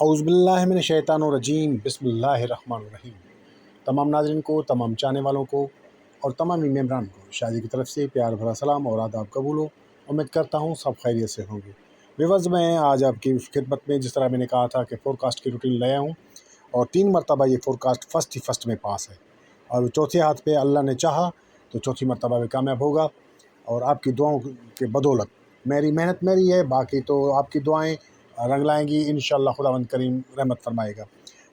औज़ुबिल्लाहिमिनश्शैतानिर्रजीम बिस्मिल्लाहिर्रहमानिर्रहीम। तमाम नाज़रीन को, तमाम चाहने वालों को और तमामी मेम्बरान को शादी की तरफ से प्यार भरा सलाम और आदाब कबूल हो। उम्मीद करता हूँ सब खैरियत से होंगे। व्यूअर्स, मैं आज आपकी खिदमत में जिस तरह मैंने कहा था कि फ़ोरकास्ट की रूटीन लाया हूँ और 3 मरतबा ये फ़ोरकास्ट फर्स्ट में पास है और चौथे हाथ पे अल्लाह ने चाहा तो चौथी मरतबा भी कामयाब होगा। और आपकी दुआओं के बदौलत मेरी मेहनत मेरी है, बाकी तो आपकी दुआएं रंग लाएंगी इंशाअल्लाह। खुदावंद करीम रहमत फरमाएगा।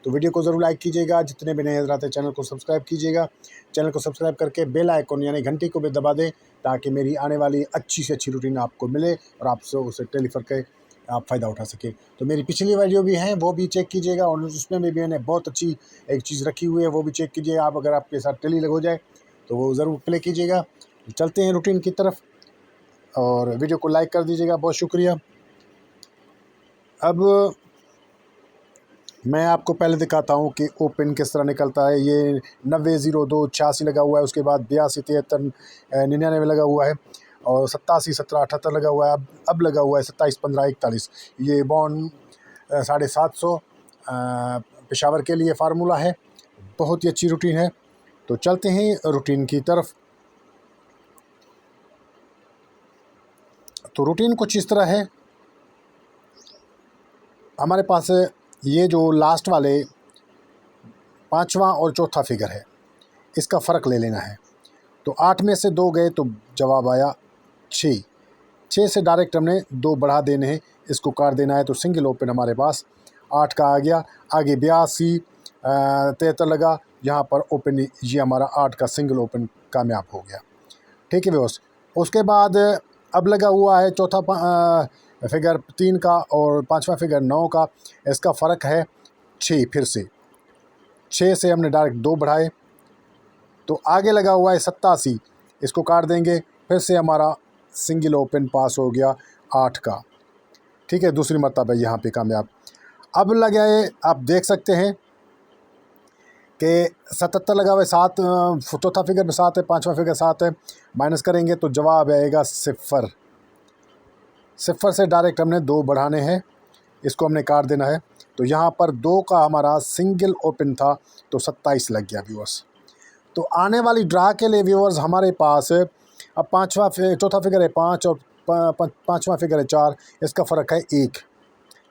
तो वीडियो को ज़रूर लाइक कीजिएगा। जितने भी नए हज़रात हैं चैनल को सब्सक्राइब कीजिएगा। चैनल को सब्सक्राइब करके बेल आइकन यानी घंटी को भी दबा दें ताकि मेरी आने वाली अच्छी से अच्छी रूटीन आपको मिले और आपसे उसे टेलीफर के आप फ़ायदा उठा सकें। तो मेरी पिछली वीडियो भी है वो भी चेक कीजिएगा और उसमें भी मैंने बहुत अच्छी एक चीज़ रखी हुई है वो भी चेक कीजिएगा। आप अगर आपके साथ टेली लग हो जाए तो वो ज़रूर प्ले कीजिएगा। तो चलते हैं रूटीन की तरफ और वीडियो को लाइक कर दीजिएगा। बहुत शुक्रिया। अब मैं आपको पहले दिखाता हूँ कि ओपन किस तरह निकलता है। ये 900286 लगा हुआ है, उसके बाद 827399 लगा हुआ है और 871778 लगा हुआ है। अब लगा हुआ है 271541। ये बॉन्ड 750 पेशावर के लिए फार्मूला है। बहुत ही अच्छी रूटीन है। तो चलते हैं रूटीन की तरफ। तो रूटीन कुछ इस तरह है। हमारे पास ये जो लास्ट वाले 5वां और चौथा फिगर है इसका फ़र्क ले लेना है। तो 8 में से 2 गए तो जवाब आया 6। 6 से डायरेक्ट हमने 2 बढ़ा देने हैं, इसको काट देना है। तो सिंगल ओपन हमारे पास 8 का आ गया। आगे 82 73 लगा, यहाँ पर ओपन ये हमारा 8 का सिंगल ओपन कामयाब हो गया। ठीक है दोस्त। उसके बाद अब लगा हुआ है चौथा फिगर 3 का और 5वां फिगर 9 का। इसका फ़र्क है 6। फिर से 6 से हमने डायरेक्ट 2 बढ़ाए तो आगे लगा हुआ है 87, इसको काट देंगे। फिर से हमारा सिंगल ओपन पास हो गया 8 का। ठीक है, दूसरी मरतबा यहाँ पे कामयाब। अब लगा है, आप देख सकते हैं कि 77 लगा हुआ है। 7 चौथा फिगर में 7 है, 5वां फिगर 7 है। माइनस करेंगे तो जवाब आएगा 0। 0 से डायरेक्ट हमने 2 बढ़ाने हैं, इसको हमने काट देना है। तो यहाँ पर 2 का हमारा सिंगल ओपन था तो 27 लग गया व्यूअर्स। तो आने वाली ड्रा के लिए व्यूअर्स हमारे पास अब चौथा फिगर है 5 और 5वां फिगर है 4। इसका फ़र्क है 1।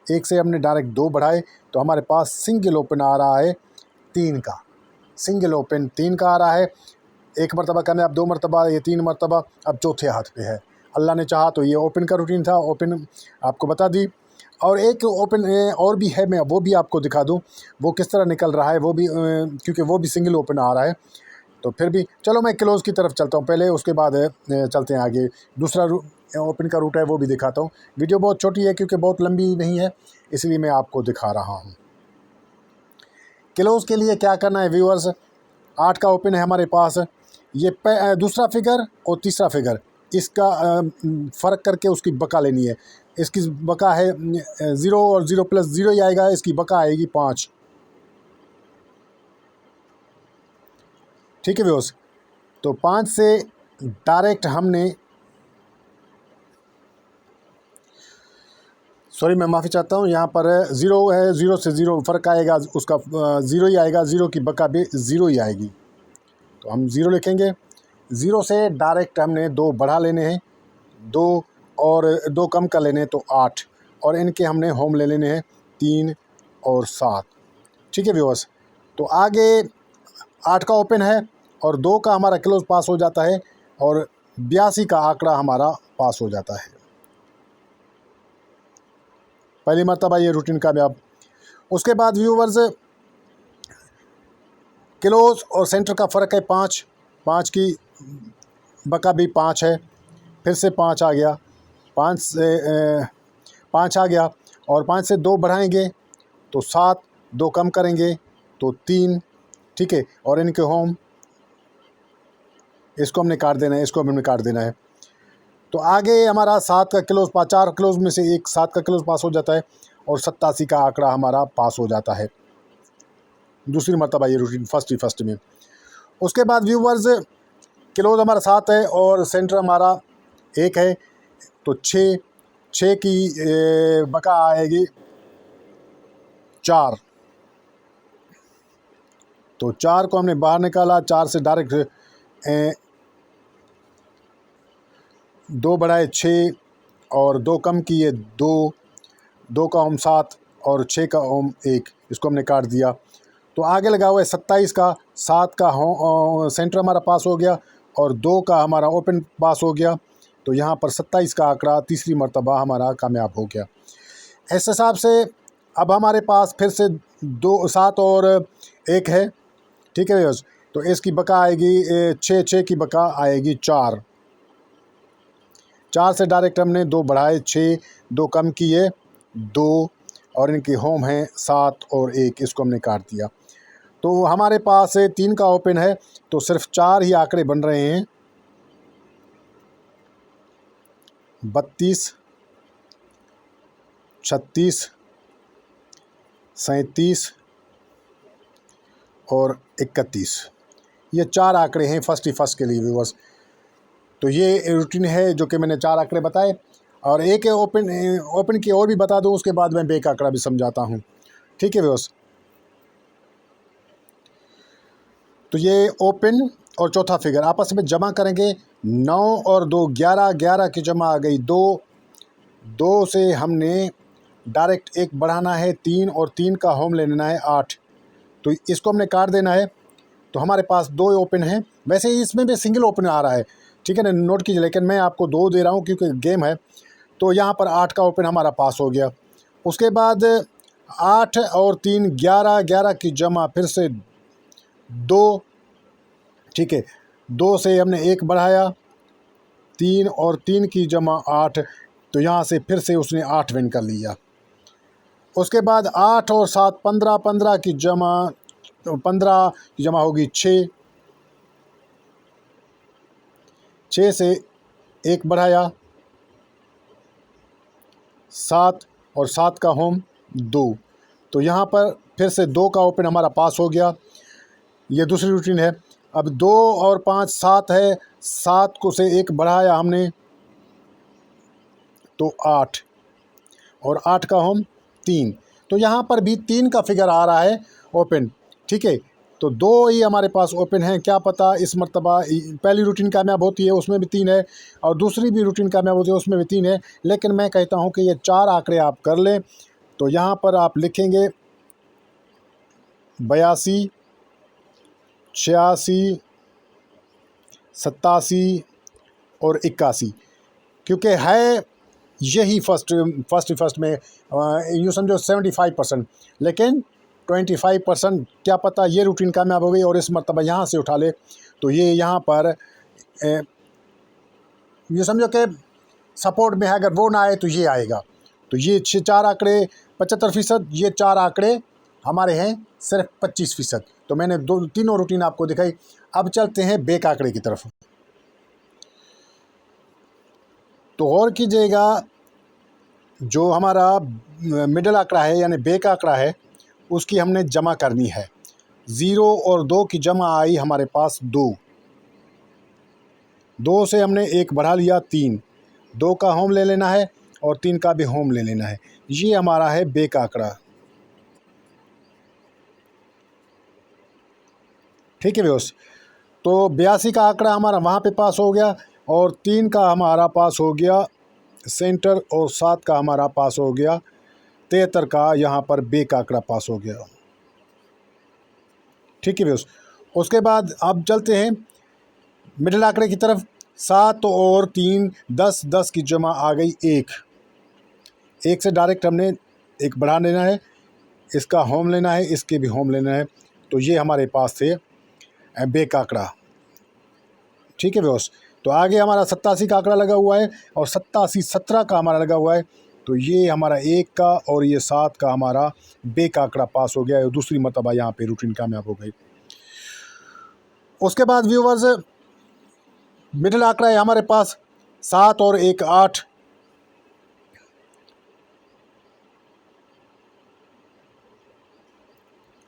1 से हमने डायरेक्ट 2 बढ़ाए तो हमारे पास सिंगल ओपन आ रहा है 3 का। सिंगल ओपन 3 का आ रहा है। 1 मरतबा करने, अब 2 मरतबा, ये 3 मरतबा अब चौथे हाथ पे है। अल्लाह ने चाहा तो ये ओपन का रूटीन था, ओपन आपको बता दी। और एक ओपन और भी है, मैं वो भी आपको दिखा दूं वो किस तरह निकल रहा है। वो भी क्योंकि वो भी सिंगल ओपन आ रहा है तो फिर भी चलो मैं क्लोज़ की तरफ चलता हूँ पहले, उसके बाद चलते हैं आगे। दूसरा ओपन का रूट है वो भी दिखाता हूँ। वीडियो बहुत छोटी है क्योंकि बहुत लंबी नहीं है, इसलिए मैं आपको दिखा रहा हूँ। क्लोज़ के लिए क्या करना है व्यूअर्स, 8 का ओपन है हमारे पास। ये दूसरा फिगर और तीसरा फिगर, इसका फ़र्क करके उसकी बका लेनी है। इसकी बका है 0 और 0 + 0 ही आएगा, इसकी बका आएगी 5। ठीक है व्यूअर्स। तो 5 से डायरेक्ट हमने, सॉरी मैं माफ़ी चाहता हूँ, यहाँ पर 0 है, 0 से 0 फ़र्क आएगा, उसका 0 ही आएगा, 0 की बका भी 0 ही आएगी। तो हम 0 लिखेंगे। 0 से डायरेक्ट हमने 2 बढ़ा लेने हैं, 2 और 2 कम कर लेने हैं तो 8, और इनके हमने होम ले लेने हैं 3 और 7। ठीक है व्यूअर्स। तो आगे 8 का ओपन है और 2 का हमारा क्लोज पास हो जाता है और 82 का आंकड़ा हमारा पास हो जाता है। पहली मरतबा ये रूटीन कामयाब। उसके बाद व्यूवर्स, क्लोज और सेंटर का फ़र्क है 5। 5 की बका भी 5 है। फिर से 5 आ गया, 5 से 5 आ गया और 5 से 2 बढ़ाएंगे तो 7, 2 कम करेंगे तो 3। ठीक है, और इनके होम, इसको हमने काट देना है, इसको हमने काट देना है। तो आगे हमारा 7 का क्लोज 4 क्लोज में से एक 7 का क्लोज पास हो जाता है और 87 का आंकड़ा हमारा पास हो जाता है। दूसरी मरतबा ये रूटीन फर्स्ट में। उसके बाद व्यूवर्स, क्लोज हमारा 7 है और सेंटर हमारा 1 है तो 6 की बका आएगी 4। तो 4 को हमने बाहर निकाला, 4 से डायरेक्ट 2 बढ़ाए 6 और 2 कम किए 2, 2 का ओम 7 और 6 का ओम 1, इसको हमने काट दिया। तो आगे लगा हुआ है 27 का, 7 का सेंटर हमारा पास हो गया और 2 का हमारा ओपन पास हो गया। तो यहाँ पर 27 का आंकड़ा तीसरी मर्तबा हमारा कामयाब हो गया। इस हिसाब से अब हमारे पास फिर से 2, 7 और 1 है, ठीक है व्यूअर्स। तो इसकी बका आएगी 6, 6 की बका आएगी 4। 4 से डायरेक्ट हमने 2 बढ़ाए 6, 2 कम किए 2 और इनकी होम है 7 और 1, इसको हमने काट दिया। तो हमारे पास 3 का ओपन है, तो सिर्फ 4 ही आंकड़े बन रहे हैं, 32, 36, 37 और 31। ये 4 आंकड़े हैं फर्स्ट के लिए व्यूअर्स। तो ये रूटीन है जो कि मैंने 4 आंकड़े बताए, और एक ओपन की और भी बता दूं, उसके बाद मैं बेक आंकड़ा भी समझाता हूं, ठीक है व्यूअर्स। तो ये ओपन और चौथा फिगर आपस में जमा करेंगे, 9 और 2 11, 11 की जमा आ गई 2, 2 से हमने डायरेक्ट 1 बढ़ाना है 3 और 3 का होम लेना है 8, तो इसको हमने काट देना है। तो हमारे पास 2 ओपन हैं, वैसे इसमें भी सिंगल ओपन आ रहा है, ठीक है ना, नोट कीजिए, लेकिन मैं आपको 2 दे रहा हूँ क्योंकि गेम है। तो यहाँ पर 8 का ओपन हमारा पास हो गया। उसके बाद 8 और 3 11, 11 की जमा फिर से 2, ठीक है, 2 से हमने 1 बढ़ाया 3 और 3 की जमा 8, तो यहाँ से फिर से उसने 8 विन कर लिया। उसके बाद 8 और 7 15, 15 की जमा 15 की जमा होगी 6, 6 से 1 बढ़ाया 7 और 7 का होम 2, तो यहाँ पर फिर से 2 का ओपन हमारा पास हो गया। ये दूसरी रूटीन है। अब 2 और 5 7 है, 7 को से 1 बढ़ाया हमने तो 8 और 8 का होम 3, तो यहाँ पर भी 3 का फिगर आ रहा है ओपन, ठीक है। तो 2 ही हमारे पास ओपन हैं, क्या पता इस मर्तबा पहली रूटीन कामयाब होती है उसमें भी 3 है और दूसरी भी रूटीन कामयाब होती है उसमें भी 3 है, लेकिन मैं कहता हूँ कि ये 4 आंकड़े आप कर लें। तो यहाँ पर आप लिखेंगे 82, 86, 87 और 81, क्योंकि है यही फर्स्ट में यूँ समझो 75%, लेकिन 25% क्या पता ये रूटीन कामयाब हो गई और इस मर्तबा यहाँ से उठा ले, तो ये यहाँ पर यूँ समझो कि सपोर्ट में है, अगर वो ना आए तो ये आएगा। तो ये 4 आंकड़े 75%, ये 4 आंकड़े हमारे हैं सिर्फ 25%। तो मैंने तीनों रूटीन आपको दिखाई। अब चलते हैं बेक आंकड़े की तरफ। तो गौर कीजिएगा, जो हमारा मिडल आंकड़ा है यानी बेक आंकड़ा है, उसकी हमने जमा करनी है। 0 और 2 की जमा आई हमारे पास 2, 2 से हमने 1 बढ़ा लिया 3, 2 का होम ले लेना है और 3 का भी होम ले लेना है। ये हमारा है बेक आंकड़ा, ठीक है व्यूअर्स। तो 82 का आंकड़ा हमारा वहाँ पे पास हो गया और 3 का हमारा पास हो गया सेंटर और 7 का हमारा पास हो गया, 73 का यहाँ पर बेक आंकड़ा पास हो गया, ठीक है व्यूअर्स। उसके बाद अब चलते हैं मिडिल आंकड़े की तरफ। 7 और 3 10, 10 की जमा आ गई 1, 1 से डायरेक्ट हमने 1 बढ़ा लेना है, इसका होम लेना है, इसके भी होम लेना है। तो ये हमारे पास थे बेक आंकड़ा, ठीक है व्यूअर्स। तो आगे हमारा 87 का आंकड़ा लगा हुआ है और 87 17 का हमारा लगा हुआ है। तो ये हमारा 1 का और ये 7 का हमारा बेक आंकड़ा पास हो गया है, दूसरी मरतबा यहाँ पे रूटीन कामयाब हो गई। उसके बाद व्यूअर्स मिडिल आंकड़ा है हमारे पास 7 और 1 8,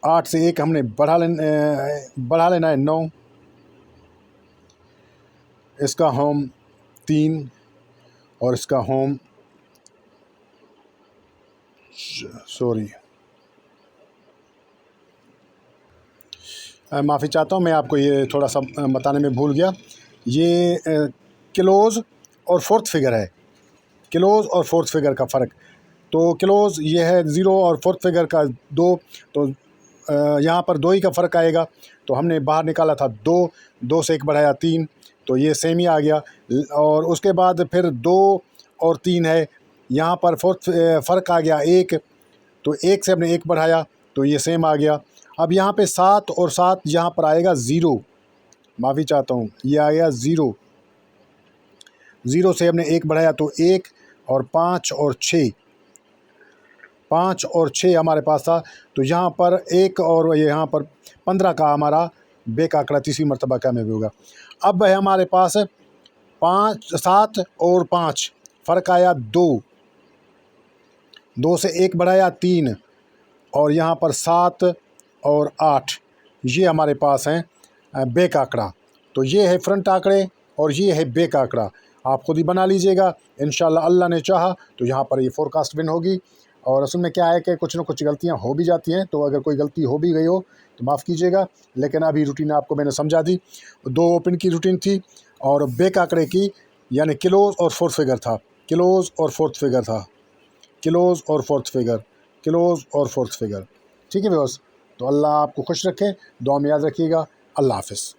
8 से 1 हमने बढ़ा लेना है 9, इसका होम 3 और इसका होम माफ़ी चाहता हूँ, मैं आपको ये थोड़ा सा बताने में भूल गया। ये क्लोज़ और फोर्थ फिगर है, क्लोज़ और फोर्थ फिगर का फ़र्क। तो क्लोज़ ये है 0 और फोर्थ फिगर का 2, तो यहाँ पर 2 ही का फ़र्क आएगा। तो हमने बाहर निकाला था 2, 2 से 1 बढ़ाया 3, तो ये सेम ही आ गया। और उसके बाद फिर 2 और 3 है, यहाँ पर फोर्थ फ़र्क आ गया 1, तो 1 से हमने 1 बढ़ाया तो ये सेम आ गया। अब यहाँ पे 7 और 7 यहाँ पर आएगा 0, माफ़ी चाहता हूँ, ये आ गया 0, 0 से हमने 1 बढ़ाया तो 1, और 5 और 6, 5 और 6 हमारे पास था। तो यहाँ पर 1 और यहाँ पर 15 का हमारा बेक आंकड़ा तीसरी मरतबा क्या में भी होगा। अब है हमारे पास 5, 7 और 5, फ़र्क आया 2, 2 से 1 बढ़ाया 3, और यहाँ पर 7 और 8, ये हमारे पास हैं बेक आंकड़ा। तो ये है फ्रंट आंकड़े और ये है बेक आंकड़ा। आप खुद ही बना लीजिएगा, इंशाल्लाह अल्लाह ने चाहा तो यहाँ पर ये फोरकास्ट विन होगी। और असल में क्या है कि कुछ ना कुछ गलतियाँ हो भी जाती हैं, तो अगर कोई गलती हो भी गई हो तो माफ़ कीजिएगा, लेकिन अभी रूटीन आपको मैंने समझा दी। 2 ओपन की रूटीन थी और बेक आंकड़े की, यानी क्लोज़ और फोर्थ फिगर था, क्लोज़ और फोर्थ फिगर था, क्लोज़ और फोर्थ फिगर, क्लोज़ और फोर्थ फिगर। ठीक है व्यूअर्स, तो अल्लाह आपको खुश रखे, दुआ में याद रखिएगा। अल्लाह हाफ़िज़।